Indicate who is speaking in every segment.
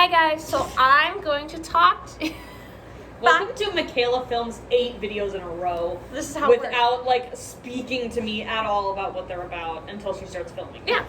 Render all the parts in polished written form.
Speaker 1: Hi guys, so I'm going to talk to
Speaker 2: Welcome to Michaela Films 8 videos in a row.
Speaker 1: This is how it works.
Speaker 2: Without like speaking to me at all about what they're about until she starts filming.
Speaker 1: Yeah.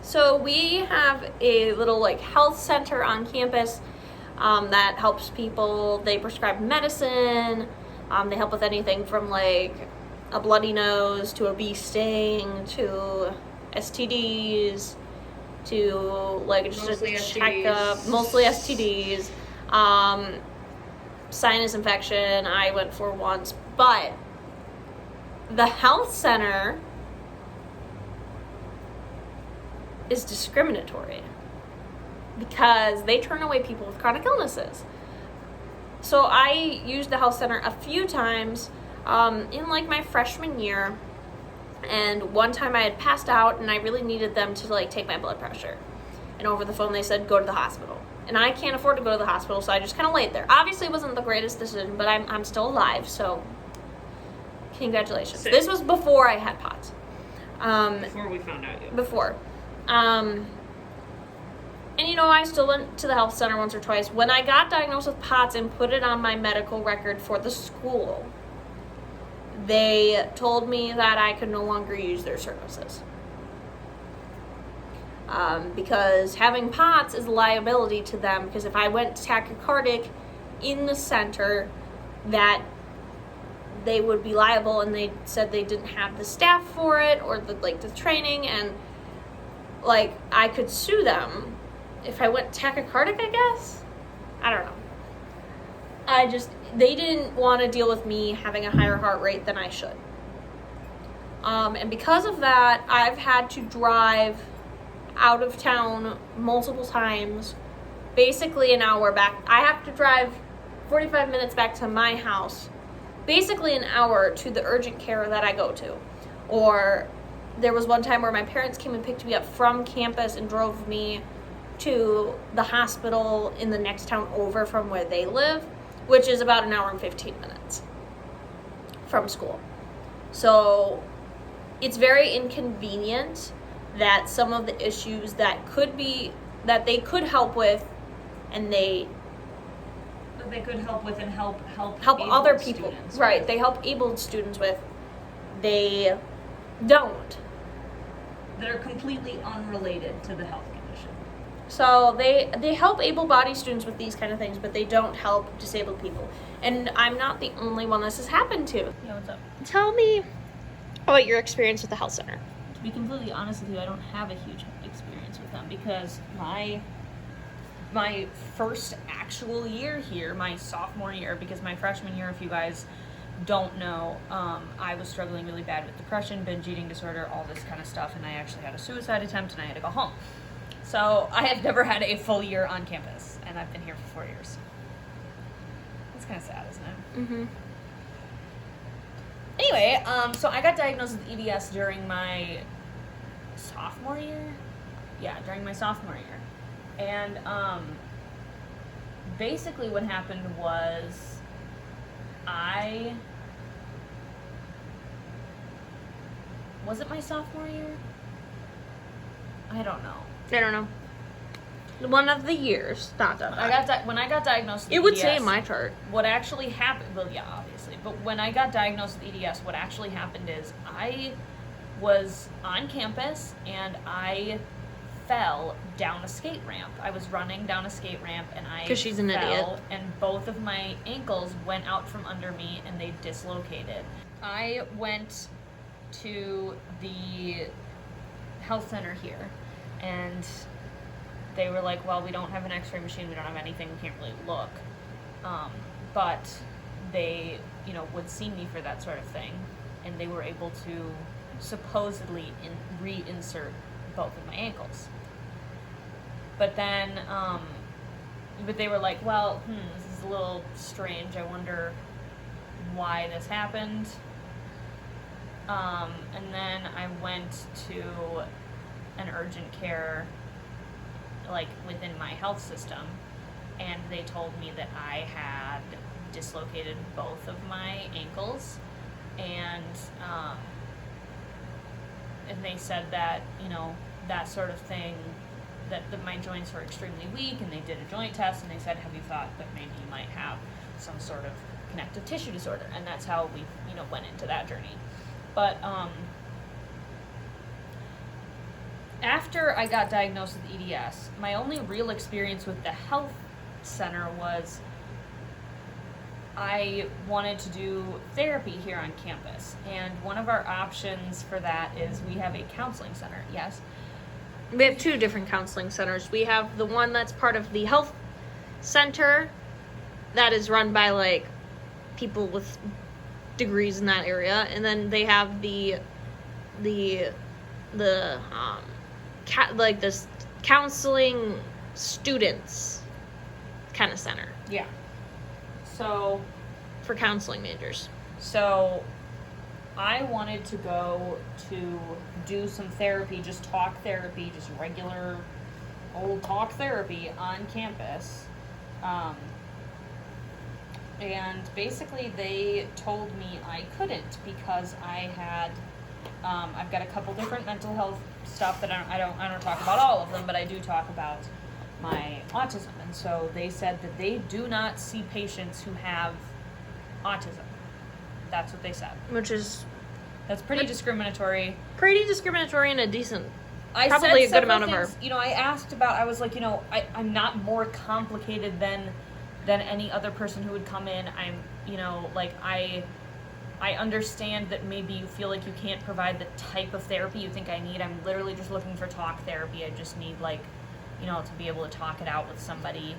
Speaker 1: So we have a little health center on campus that helps people. They prescribe medicine. They help with anything from a bloody nose to a bee sting to STDs to just
Speaker 2: Mostly
Speaker 1: a
Speaker 2: STDs.
Speaker 1: checkup. Mostly STDs. Sinus infection I went for once, but the health center is discriminatory because they turn away people with chronic illnesses. So I used the health center a few times in my freshman year, and one time I had passed out and I really needed them to take my blood pressure, and over the phone they said go to the hospital, and I can't afford to go to the hospital, so I just kind of laid there. Obviously it wasn't the greatest decision, but I'm still alive, so congratulations.
Speaker 2: Sick.
Speaker 1: This was before I had POTS.
Speaker 2: Before we found out you.
Speaker 1: Before. And I still went to the health center once or twice. When I got diagnosed with POTS and put it on my medical record for the school, they told me that I could no longer use their services. Because having POTS is a liability to them, because if I went tachycardic in the center, that they would be liable, and they said they didn't have the staff for it or the training, and I could sue them if I went tachycardic, I guess. I don't know. They didn't want to deal with me having a higher heart rate than I should. And because of that, I've had to drive out of town multiple times, basically an hour back. I have to drive 45 minutes back to my house, basically an hour to the urgent care that I go to. Or there was one time where my parents came and picked me up from campus and drove me to the hospital in the next town over from where they live, which is about an hour and 15 minutes from school. So it's very inconvenient that some of the issues that they could help with, and they
Speaker 2: could help with and help
Speaker 1: other people. Right, they help abled students with, they don't.
Speaker 2: That are completely unrelated to the health condition.
Speaker 1: So they help able-bodied students with these kind of things, but they don't help disabled people. And I'm not the only one this has happened to.
Speaker 2: Yeah, what's up?
Speaker 1: Tell me about your experience with the health center.
Speaker 2: To be completely honest with you, I don't have a huge experience with them because my first actual year here, my sophomore year, because my freshman year, if you guys don't know, I was struggling really bad with depression, binge eating disorder, all this kind of stuff, and I actually had a suicide attempt and I had to go home. So I have never had a full year on campus, and I've been here for 4 years. It's kind of sad, isn't it?
Speaker 1: Mm-hmm.
Speaker 2: Anyway, so I got diagnosed with EDS during my sophomore year? Yeah, during my sophomore year. And basically what happened was was it my sophomore year? I don't know.
Speaker 1: One of the years. Not that.
Speaker 2: When I got diagnosed with
Speaker 1: It
Speaker 2: EDS,
Speaker 1: would say in my chart.
Speaker 2: what actually happened, well, yeah, obviously, but when I got diagnosed with EDS, what actually happened is I was on campus and I fell down a skate ramp. I was running down a skate ramp and I
Speaker 1: 'Cause she's an
Speaker 2: fell,
Speaker 1: idiot.
Speaker 2: and both of my ankles went out from under me and they dislocated. I went to the health center here and they were like, well, we don't have an x-ray machine, we don't have anything, we can't really look. But they, would see me for that sort of thing, and they were able to supposedly reinsert both of my ankles. But then, but they were like, well, this is a little strange. I wonder why this happened. And then I went to an urgent care, like, within my health system, and they told me that I had dislocated both of my ankles, and they said that, you know, that sort of thing, that my joints were extremely weak, and they did a joint test, and they said, have you thought that maybe you might have some sort of connective tissue disorder? And that's how we, you know, went into that journey. But after I got diagnosed with EDS, my only real experience with the health center was I wanted to do therapy here on campus. And one of our options for that is we have a counseling center. Yes?
Speaker 1: We have 2 different counseling centers. We have the one that's part of the health center that is run by, like, people with degrees in that area, and then they have the counseling students kind of center.
Speaker 2: Yeah. So,
Speaker 1: for counseling majors.
Speaker 2: So, I wanted to go to do some therapy, just talk therapy, just regular old talk therapy on campus. And basically they told me I couldn't because I had, I've got a couple different mental health stuff that I don't talk about all of them, but I do talk about my autism. And so they said that they do not see patients who have autism. That's what they said. That's pretty discriminatory.
Speaker 1: Pretty discriminatory and a decent,
Speaker 2: I
Speaker 1: probably
Speaker 2: said
Speaker 1: a good amount of
Speaker 2: things, you know, I asked about, I was like, you know, I'm not more complicated than any other person who would come in. I'm, you know, like, I understand that maybe you feel like you can't provide the type of therapy you think I need. I'm literally just looking for talk therapy. I just need, like, you know, to be able to talk it out with somebody,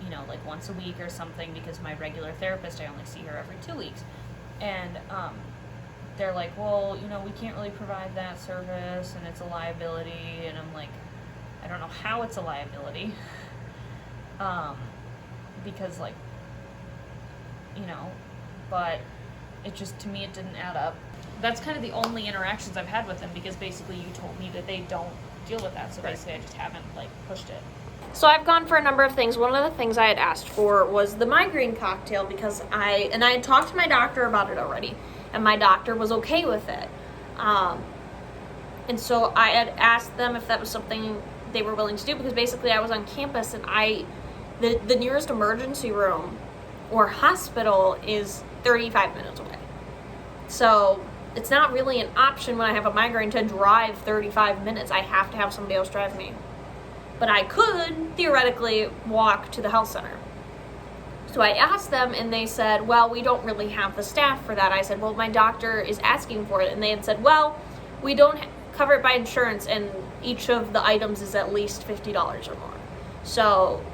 Speaker 2: you know, like once a week or something, because my regular therapist, I only see her every 2 weeks. And they're like, well, you know, we can't really provide that service, and it's a liability. And I'm like, I don't know how it's a liability. Because, like, you know, but it just, to me, it didn't add up. That's kind of the only interactions I've had with them, because basically you told me that they don't deal with that, so basically I just haven't, like, pushed it.
Speaker 1: So I've gone for a number of things. One of the things I had asked for was the migraine cocktail, because I had talked to my doctor about it already, and my doctor was okay with it. And so I had asked them if that was something they were willing to do, because basically I was on campus, and the nearest emergency room or hospital is 35 minutes away. So it's not really an option when I have a migraine to drive 35 minutes. I have to have somebody else drive me. But I could theoretically walk to the health center. So I asked them, and they said, well, we don't really have the staff for that. I said, well, my doctor is asking for it. And they had said, well, we don't cover it by insurance, and each of the items is at least $50 or more. So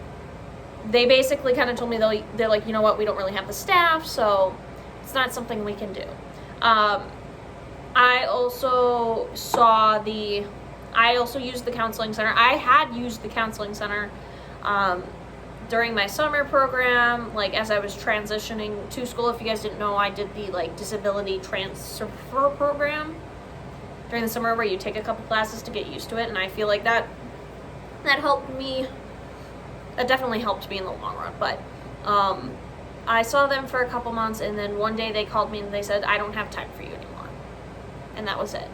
Speaker 1: they basically kind of told me, they're like, you know what, we don't really have the staff, so it's not something we can do. I also used the counseling center. I had used the counseling center during my summer program, like as I was transitioning to school. If you guys didn't know, I did the, like, disability transfer program during the summer, where you take a couple classes to get used to it, and I feel like that helped me. That definitely helped me in the long run. But I saw them for a couple months, and then one day they called me and they said, I don't have time for you anymore. And that was it.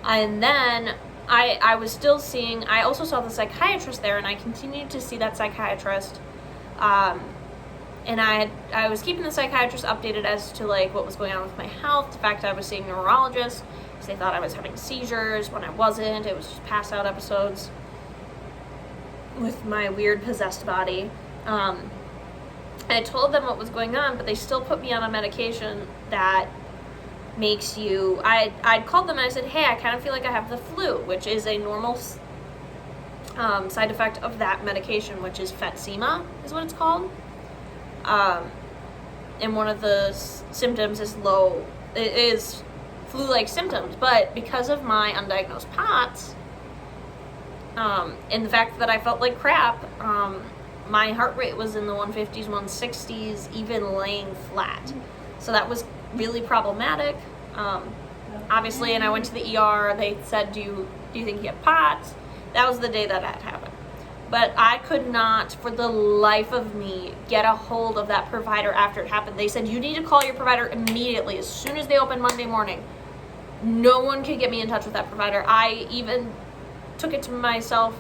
Speaker 1: And then I was still seeing, I also saw the psychiatrist there, and I continued to see that psychiatrist. And I was keeping the psychiatrist updated as to, like, what was going on with my health. The fact that I was seeing neurologists, because they thought I was having seizures when I wasn't. It was just pass out episodes with my weird possessed body. I told them what was going on, but they still put me on a medication that makes you, I'd called them and I said, hey, I kind of feel like I have the flu, which is a normal side effect of that medication, which is Fatsima is what it's called. And one of the symptoms is flu-like symptoms. But because of my undiagnosed POTS, and the fact that I felt like crap, my heart rate was in the 150s, 160s, even laying flat. So that was really problematic. Obviously, and I went to the ER. They said, do you think you have POTS? That was the day that happened. But I could not, for the life of me, get a hold of that provider after it happened. They said, you need to call your provider immediately, as soon as they open Monday morning. No one could get me in touch with that provider. I even took it to myself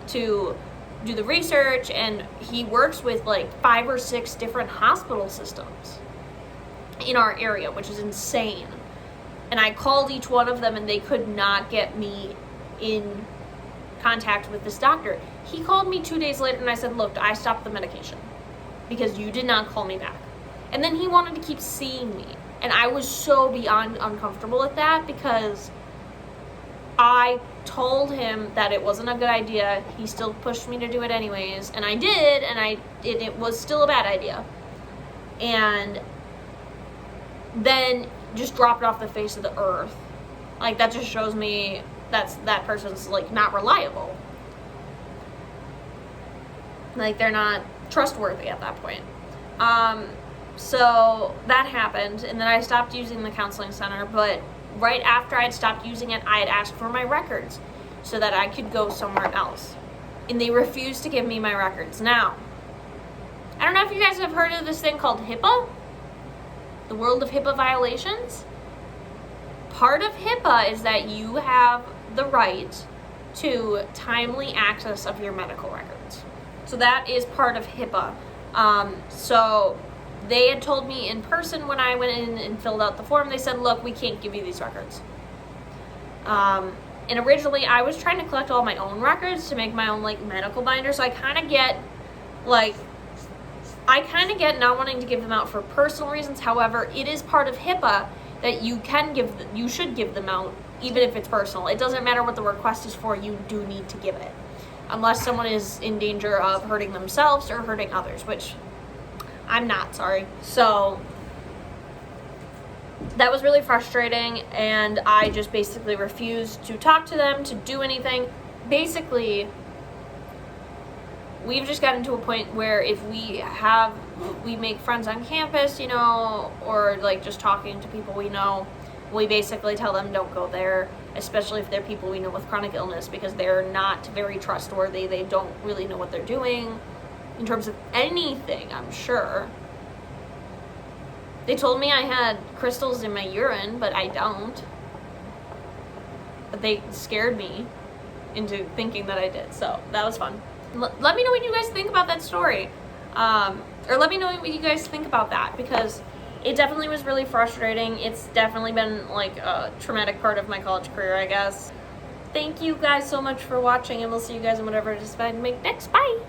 Speaker 1: to do the research, and he works with like 5 or 6 different hospital systems in our area, which is insane. And I called each one of them, and they could not get me in contact with this doctor. He called me 2 days later, and I said, look, I stopped the medication because you did not call me back. And then he wanted to keep seeing me, and I was so beyond uncomfortable with that, because I told him that it wasn't a good idea. He still pushed me to do it anyways, and I did, and it was still a bad idea. And then just dropped off the face of the earth. Like, that just shows me that person's like not reliable. Like, they're not trustworthy at that point. So that happened, and then I stopped using the counseling center. But right after I had stopped using it, I had asked for my records so that I could go somewhere else, and they refused to give me my records. Now, I don't know if you guys have heard of this thing called HIPPA, the world of HIPAA violations. Part of HIPAA is that you have the right to timely access of your medical records. So that is part of HIPAA. So they had told me in person when I went in and filled out the form, they said, look, we can't give you these records. And originally I was trying to collect all my own records to make my own like medical binder. So I kind of get not wanting to give them out for personal reasons. However, it is part of HIPAA that you should give them out, even if it's personal. It doesn't matter what the request is for, you do need to give it. Unless someone is in danger of hurting themselves or hurting others, which I'm not, sorry. So that was really frustrating, and I just basically refused to talk to them, to do anything. Basically, we've just gotten to a point where if we make friends on campus, you know, or like just talking to people we know, we basically tell them don't go there, especially if they're people we know with chronic illness, because they're not very trustworthy. They don't really know what they're doing in terms of anything, I'm sure. They told me I had crystals in my urine, but I don't. But they scared me into thinking that I did, so that was fun. Let me know what you guys think about that story. Or let me know what you guys think about that, because it definitely was really frustrating. It's definitely been like a traumatic part of my college career, I guess. Thank you guys so much for watching, and we'll see you guys in whatever I decide to make next. Bye!